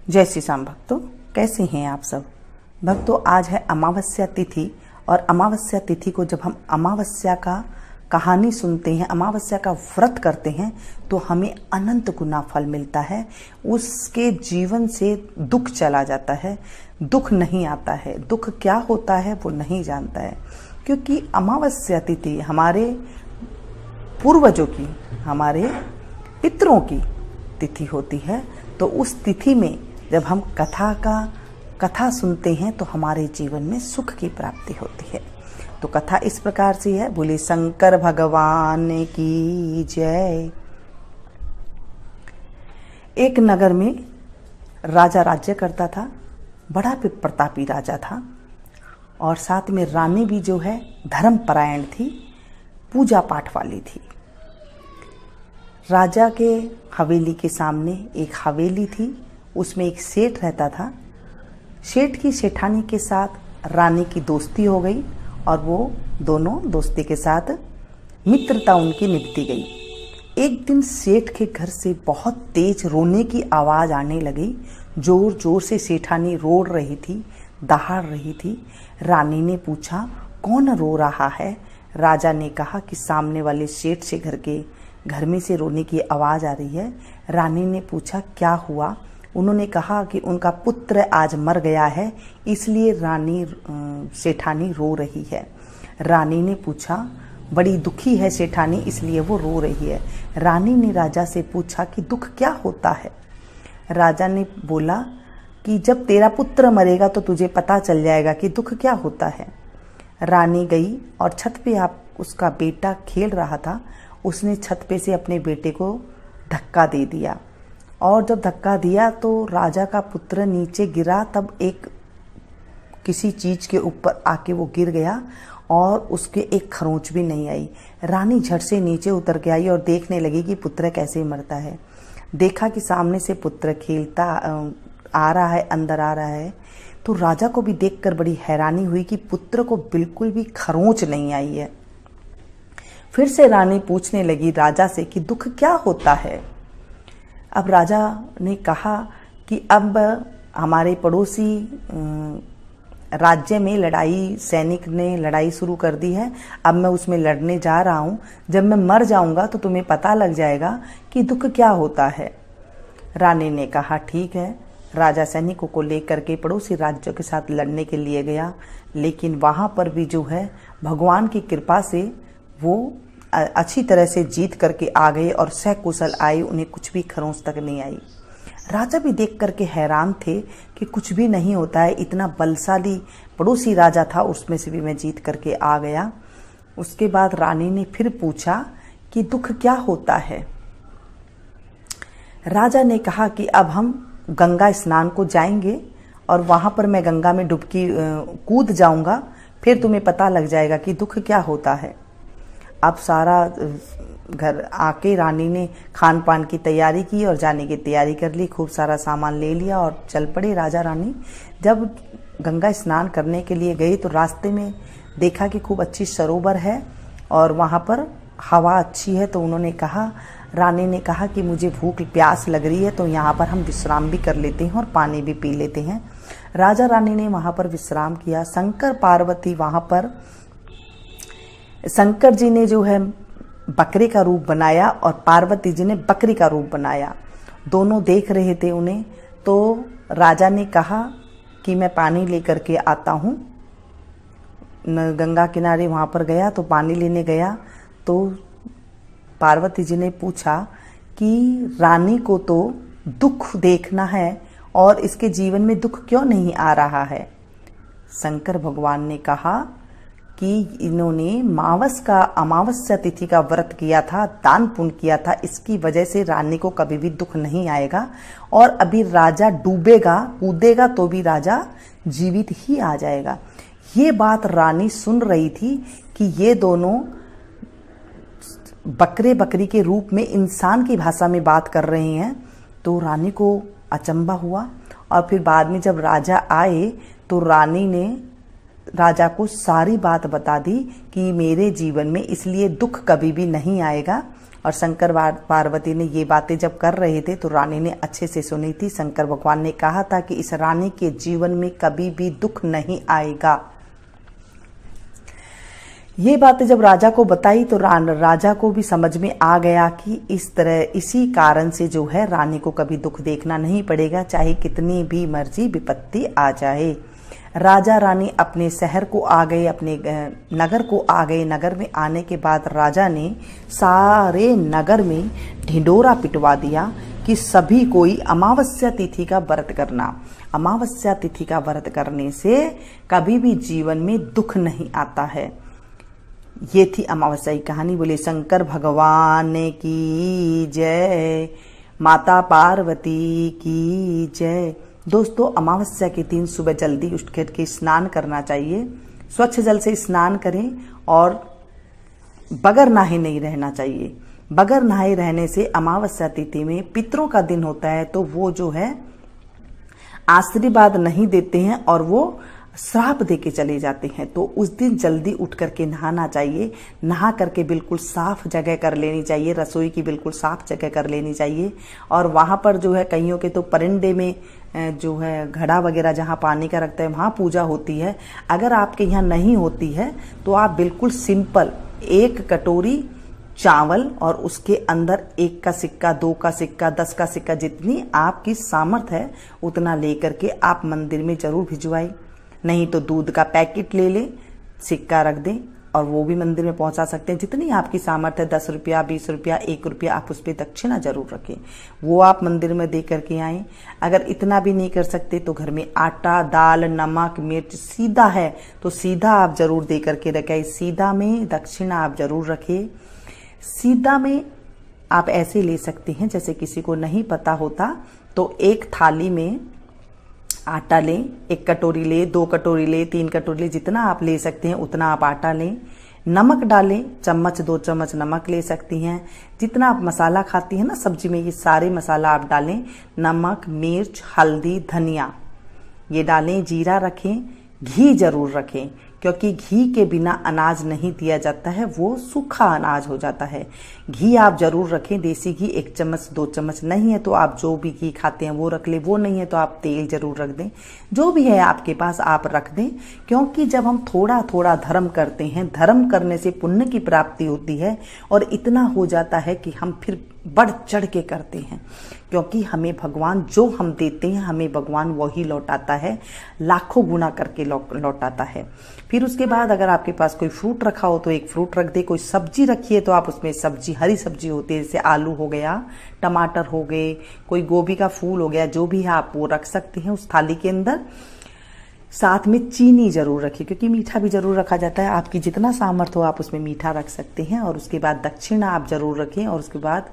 जय श्री श्याम भक्तों, कैसे हैं आप सब भक्तों। आज है अमावस्या तिथि और अमावस्या तिथि को जब हम अमावस्या का कहानी सुनते हैं, अमावस्या का व्रत करते हैं तो हमें अनंत गुना फल मिलता है। उसके जीवन से दुख चला जाता है, दुख नहीं आता है। दुख क्या होता है वो नहीं जानता है, क्योंकि अमावस्या तिथि हमारे पूर्वजों की, हमारे पितरों की तिथि होती है। तो उस तिथि में जब हम कथा सुनते हैं तो हमारे जीवन में सुख की प्राप्ति होती है। तो कथा इस प्रकार से है। बोले शंकर भगवान की जय। एक नगर में राजा राज्य करता था, बड़ा प्रतापी राजा था और साथ में रानी भी जो है धर्मपरायण थी, पूजा पाठ वाली थी। राजा के हवेली के सामने एक हवेली थी, उसमें एक सेठ रहता था। सेठ की सेठानी के साथ रानी की दोस्ती हो गई और वो दोनों दोस्ती के साथ मित्रता उनकी निभती गई। एक दिन सेठ के घर से बहुत तेज रोने की आवाज़ आने लगी। जोर जोर से सेठानी रो रही थी, दहाड़ रही थी। रानी ने पूछा, कौन रो रहा है? राजा ने कहा कि सामने वाले सेठ से घर में से रोने की आवाज़ आ रही है। रानी ने पूछा, क्या हुआ? उन्होंने कहा कि उनका पुत्र आज मर गया है, इसलिए सेठानी रो रही है। रानी ने पूछा, बड़ी दुखी है सेठानी, इसलिए वो रो रही है। रानी ने राजा से पूछा कि दुख क्या होता है? राजा ने बोला कि जब तेरा पुत्र मरेगा तो तुझे पता चल जाएगा कि दुख क्या होता है। रानी गई और छत पे उसका बेटा खेल रहा था। उसने छत पे से अपने बेटे को धक्का दे दिया और जब धक्का दिया तो राजा का पुत्र नीचे गिरा। तब किसी चीज के ऊपर आके वो गिर गया और उसके एक खरोंच भी नहीं आई। रानी झट से नीचे उतर के आई और देखने लगी कि पुत्र कैसे मरता है। देखा कि सामने से पुत्र खेलता आ रहा है, अंदर आ रहा है। तो राजा को भी देखकर बड़ी हैरानी हुई कि पुत्र को बिल्कुल भी खरोंच नहीं आई है। फिर से रानी पूछने लगी राजा से कि दुख क्या होता है? अब राजा ने कहा कि अब हमारे पड़ोसी राज्य में सैनिक ने लड़ाई शुरू कर दी है। अब मैं उसमें लड़ने जा रहा हूँ। जब मैं मर जाऊंगा तो तुम्हें पता लग जाएगा कि दुख क्या होता है। रानी ने कहा ठीक है। राजा सैनिकों को लेकर के पड़ोसी राज्यों के साथ लड़ने के लिए गया, लेकिन वहाँ पर भी जो है भगवान की कृपा से वो अच्छी तरह से जीत करके आ गए और सकुशल आए। उन्हें कुछ भी खरोंच तक नहीं आई। राजा भी देख करके हैरान थे कि कुछ भी नहीं होता है, इतना बलशाली पड़ोसी राजा था, उसमें से भी मैं जीत करके आ गया। उसके बाद रानी ने फिर पूछा कि दुख क्या होता है? राजा ने कहा कि अब हम गंगा स्नान को जाएंगे और वहां पर मैं गंगा में डुबकी कूद जाऊंगा, फिर तुम्हें पता लग जाएगा कि दुख क्या होता है। अब सारा घर आके रानी ने खान पान की तैयारी की और जाने की तैयारी कर ली। खूब सारा सामान ले लिया और चल पड़े राजा रानी। जब गंगा स्नान करने के लिए गए तो रास्ते में देखा कि खूब अच्छी सरोवर है और वहाँ पर हवा अच्छी है। तो रानी ने कहा कि मुझे भूख प्यास लग रही है, तो यहाँ पर हम विश्राम भी कर लेते हैं और पानी भी पी लेते हैं। राजा रानी ने वहाँ पर विश्राम किया। शंकर पार्वती वहाँ पर, शंकर जी ने जो है बकरे का रूप बनाया और पार्वती जी ने बकरी का रूप बनाया। दोनों देख रहे थे उन्हें। तो राजा ने कहा कि मैं पानी लेकर के आता हूँ। गंगा किनारे वहाँ पर गया तो पानी लेने गया तो पार्वती जी ने पूछा कि रानी को तो दुख देखना है और इसके जीवन में दुख क्यों नहीं आ रहा है? शंकर भगवान ने कहा कि इन्होंने अमावस्या तिथि का व्रत किया था, दान पुण्य किया था, इसकी वजह से रानी को कभी भी दुख नहीं आएगा और अभी राजा डूबेगा कूदेगा तो भी राजा जीवित ही आ जाएगा। ये बात रानी सुन रही थी कि ये दोनों बकरे बकरी के रूप में इंसान की भाषा में बात कर रहे हैं। तो रानी को अचंभा हुआ और फिर बाद में जब राजा आए तो रानी ने राजा को सारी बात बता दी कि मेरे जीवन में इसलिए दुख कभी भी नहीं आएगा और शंकर पार्वती ने ये बातें जब कर रहे थे तो रानी ने अच्छे से सुनी थी। शंकर भगवान ने कहा था कि इस रानी के जीवन में कभी भी दुख नहीं आएगा। ये बातें जब राजा को बताई तो राजा को भी समझ में आ गया कि इस तरह इसी कारण से जो है रानी को कभी दुख देखना नहीं पड़ेगा, चाहे कितनी भी मर्जी विपत्ति आ जाए। राजा रानी अपने शहर को आ गए, अपने नगर को आ गए। नगर में आने के बाद राजा ने सारे नगर में ढिंढोरा पिटवा दिया कि सभी कोई अमावस्या तिथि का व्रत करना। अमावस्या तिथि का व्रत करने से कभी भी जीवन में दुख नहीं आता है। ये थी अमावस्या की कहानी। बोले शंकर भगवान की जय, माता पार्वती की जय। दोस्तों, अमावस्या के दिन सुबह जल्दी उठ के स्नान करना चाहिए। स्वच्छ जल से स्नान करें और बगैर नहाए नहीं रहना चाहिए। बगैर नहाए रहने से अमावस्या तिथि में पितरों का दिन होता है, तो वो जो है आशीर्वाद नहीं देते हैं और वो श्राप दे के चले जाते हैं। तो उस दिन जल्दी उठ करके नहाना चाहिए। नहा करके बिल्कुल साफ जगह कर लेनी चाहिए, रसोई की बिल्कुल साफ जगह कर लेनी चाहिए। और वहाँ पर जो है कईयों के तो परिंदे में जो है घड़ा वगैरह जहाँ पानी का रखता है वहाँ पूजा होती है। अगर आपके यहाँ नहीं होती है तो आप बिल्कुल सिंपल 1 कटोरी चावल और उसके अंदर 1 का सिक्का, 2 का सिक्का, 10 का सिक्का, जितनी आपकी सामर्थ है उतना लेकर के आप मंदिर में जरूर भिजवाएं। नहीं तो दूध का पैकेट ले लें, सिक्का रख दें और वो भी मंदिर में पहुंचा सकते हैं। जितनी आपकी सामर्थ्य है, 10 रुपया, 20 रुपया, 1 रुपया, आप उस पर दक्षिणा जरूर रखें, वो आप मंदिर में दे करके आएं। अगर इतना भी नहीं कर सकते तो घर में आटा, दाल, नमक, मिर्च सीधा है तो सीधा आप जरूर दे करके रखें। सीधा में दक्षिणा आप जरूर रखें। सीधा में आप ऐसे ले सकते हैं, जैसे किसी को नहीं पता होता तो एक थाली में आटा लें, 1 कटोरी ले, 2 कटोरी ले, 3 कटोरी ले, जितना आप ले सकते हैं उतना आप आटा लें। नमक डालें, चम्मच 2 चम्मच नमक ले सकती हैं। जितना आप मसाला खाती हैं ना सब्जी में, ये सारे मसाला आप डालें। नमक, मिर्च, हल्दी, धनिया ये डालें। जीरा रखें, घी जरूर रखें, क्योंकि घी के बिना अनाज नहीं दिया जाता है, वो सूखा अनाज हो जाता है। घी आप जरूर रखें। देसी घी 1 चम्मच 2 चम्मच, नहीं है तो आप जो भी घी खाते हैं वो रख लें, वो नहीं है तो आप तेल जरूर रख दें। जो भी है आपके पास आप रख दें, क्योंकि जब हम थोड़ा थोड़ा धर्म करते हैं, धर्म करने से पुण्य की प्राप्ति होती है और इतना हो जाता है कि हम फिर बढ़ चढ़ के करते हैं, क्योंकि हमें भगवान जो हम देते हैं हमें भगवान वही लौटाता है, लाखों गुना करके लौटाता है। फिर उसके बाद अगर आपके पास कोई फ्रूट रखा हो तो 1 फ्रूट रख दे। कोई सब्जी रखी है तो आप उसमें सब्जी, हरी सब्जी होती है, जैसे आलू हो गया, टमाटर हो गए, कोई गोभी का फूल हो गया, जो भी है आप वो रख सकते हैं उस थाली के अंदर। साथ में चीनी जरूर रखिए, क्योंकि मीठा भी जरूर रखा जाता है। आपकी जितना सामर्थ्य हो आप उसमें मीठा रख सकते हैं। और उसके बाद दक्षिणा आप जरूर रखें और उसके बाद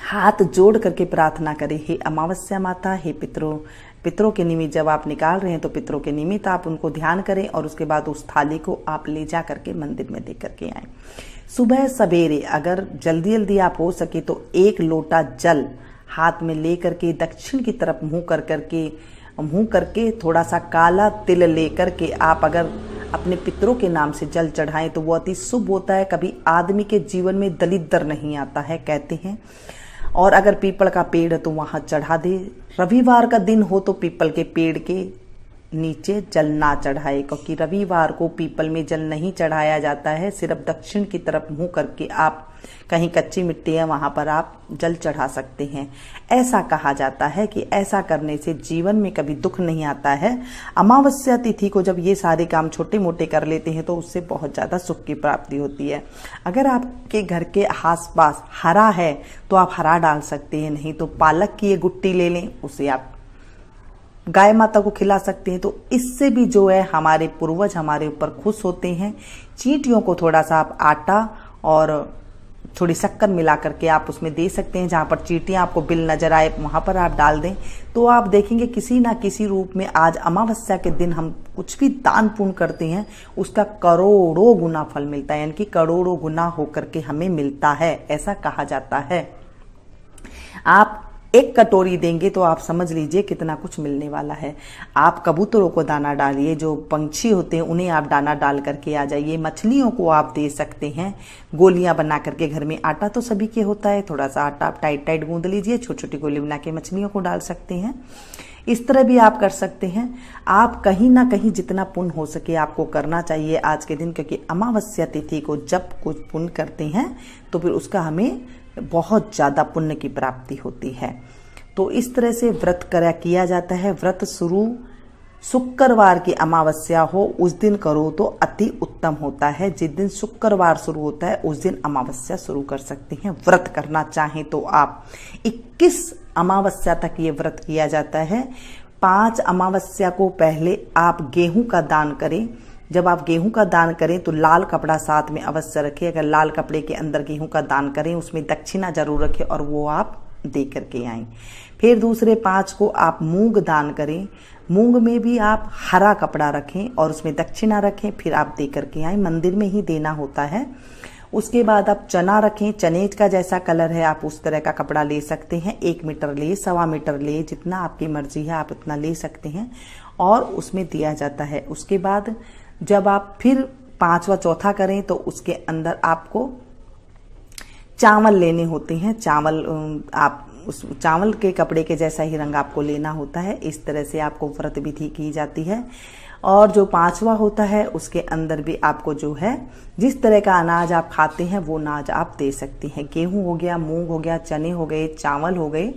हाथ जोड़ करके प्रार्थना करें, हे अमावस्या माता, हे पितरों के निमित्त जब आप निकाल रहे हैं तो पितरों के निमित्त आप उनको ध्यान करें और उसके बाद उस थाली को आप ले जा करके मंदिर में दे करके आए। सुबह सवेरे अगर जल्दी जल्दी आप हो सके तो 1 लोटा जल हाथ में ले करके दक्षिण की तरफ मुंह करके थोड़ा सा काला तिल ले करके आप अगर अपने पितरों के नाम से जल चढ़ाएं तो वो अति शुभ होता है। कभी आदमी के जीवन में दलिद्र नहीं आता है कहते हैं। और अगर पीपल का पेड़ है तो वहां चढ़ा दे। रविवार का दिन हो तो पीपल के पेड़ के नीचे जल ना चढ़ाए, क्योंकि रविवार को पीपल में जल नहीं चढ़ाया जाता है। सिर्फ दक्षिण की तरफ मुंह करके आप, कहीं कच्ची मिट्टी है वहां पर आप जल चढ़ा सकते हैं। ऐसा कहा जाता है कि ऐसा करने से जीवन में कभी दुख नहीं आता है। अमावस्या तिथि को जब ये सारे काम छोटे मोटे कर लेते हैं तो उससे बहुत ज्यादा सुख की प्राप्ति होती है। अगर आपके घर के आसपास हरा है तो आप हरा डाल सकते हैं, नहीं तो पालक की ये गुट्टी ले लें, उसे आप गाय माता को खिला सकते हैं। तो इससे भी जो है हमारे पूर्वज हमारे ऊपर खुश होते हैं। चींटियों को थोड़ा सा आप आटा और थोड़ी शक्कर मिला करके आप उसमें दे सकते हैं। जहां पर चींटियां आपको बिल नजर आए वहां पर आप डाल दें, तो आप देखेंगे किसी ना किसी रूप में आज अमावस्या के दिन हम कुछ भी दान पुण्य करते हैं उसका करोड़ों गुना फल मिलता है, यानी कि करोड़ों गुना होकर के हमें मिलता है, ऐसा कहा जाता है। आप 1 कटोरी देंगे तो आप समझ लीजिए कितना कुछ मिलने वाला है। आप कबूतरों को दाना डालिए, जो पंछी होते हैं उन्हें आप दाना डाल करके आ जाइए। मछलियों को आप दे सकते हैं गोलियां बना करके। घर में आटा तो सभी के होता है, थोड़ा सा आटा आप टाइट टाइट गूंद लीजिए, छोटी छोटी गोली बना के मछलियों को डाल सकते हैं। इस तरह भी आप कर सकते हैं। आप कहीं ना कहीं जितना पुण्य हो सके आपको करना चाहिए आज के दिन, क्योंकि अमावस्या तिथि को जब कुछ पुण्य करते हैं तो फिर उसका हमें बहुत ज़्यादा पुण्य की प्राप्ति होती है। तो इस तरह से व्रत किया जाता है। व्रत शुरू शुक्रवार की अमावस्या हो उस दिन करो तो अति उत्तम होता है। जिस दिन शुक्रवार शुरू होता है उस दिन अमावस्या शुरू कर सकते हैं। व्रत करना चाहें तो आप 21 अमावस्या तक ये व्रत किया जाता है। 5 अमावस्या को पहले आप गेहूं का दान करें। जब आप गेहूं का दान करें तो लाल कपड़ा साथ में अवश्य रखें। अगर लाल कपड़े के अंदर गेहूं का दान करें उसमें दक्षिणा जरूर रखें और वो आप दे करके आएं। फिर दूसरे 5 को आप मूंग दान करें। मूंग में भी आप हरा कपड़ा रखें और उसमें दक्षिणा रखें, फिर आप दे करके आएं। मंदिर में ही देना होता है। उसके बाद आप चना रखें। चने का जैसा कलर है आप उस तरह का कपड़ा ले सकते हैं। 1 मीटर ले, 1.25 मीटर ले, जितना आपकी मर्जी है आप इतना ले सकते हैं और उसमें दिया जाता है। उसके बाद जब आप फिर 5वां चौथा करें तो उसके अंदर आपको चावल लेने होते हैं। चावल आप उस चावल के कपड़े के जैसा ही रंग आपको लेना होता है। इस तरह से आपको व्रत विधि की जाती है। और जो 5वां होता है उसके अंदर भी आपको जो है जिस तरह का अनाज आप खाते हैं वो अनाज आप दे सकती हैं। गेहूं हो गया, मूंग हो गया, चने हो गए, चावल हो गए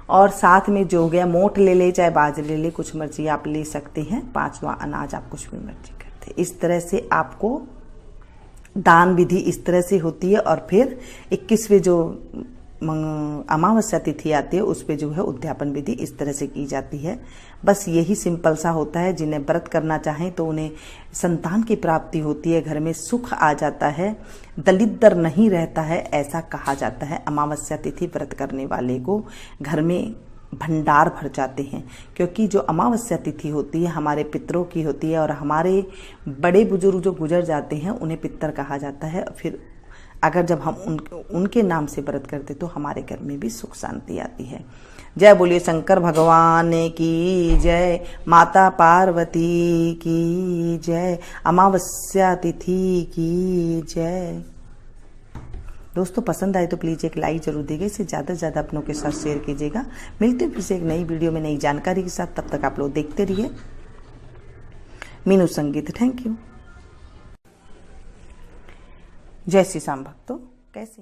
और साथ में जो हो गया मोट ले ले चाहे बाजरे ले ले, कुछ मर्जी आप ले सकते हैं। 5वां अनाज आप कुछ भी मर्जी करते हैं। इस तरह से आपको दान विधि इस तरह से होती है। और फिर 21वें जो अमावस्या तिथि आती है उस पे जो है उद्यापन विधि इस तरह से की जाती है। बस यही सिंपल सा होता है। जिन्हें व्रत करना चाहें तो उन्हें संतान की प्राप्ति होती है, घर में सुख आ जाता है, दलिद्र नहीं रहता है, ऐसा कहा जाता है। अमावस्या तिथि व्रत करने वाले को घर में भंडार भर जाते हैं, क्योंकि जो अमावस्या तिथि होती है हमारे पितरों की होती है और हमारे बड़े बुजुर्ग जो गुजर जाते हैं उन्हें पितर कहा जाता है। फिर अगर जब हम उनके नाम से व्रत करते तो हमारे घर में भी सुख शांति आती है। जय बोलिए शंकर भगवान की जय, माता पार्वती की जय, अमावस्या तिथि की जय। दोस्तों पसंद आए तो प्लीज़ एक लाइक जरूर दीजिएगा, इसे ज़्यादा से ज़्यादा अपनों के साथ शेयर कीजिएगा। मिलते हैं फिर से एक नई वीडियो में नई जानकारी के साथ। तब तक आप लोग देखते रहिए मीनू संगीत। Thank you. जय श्री श्याम भक्तों, कैसे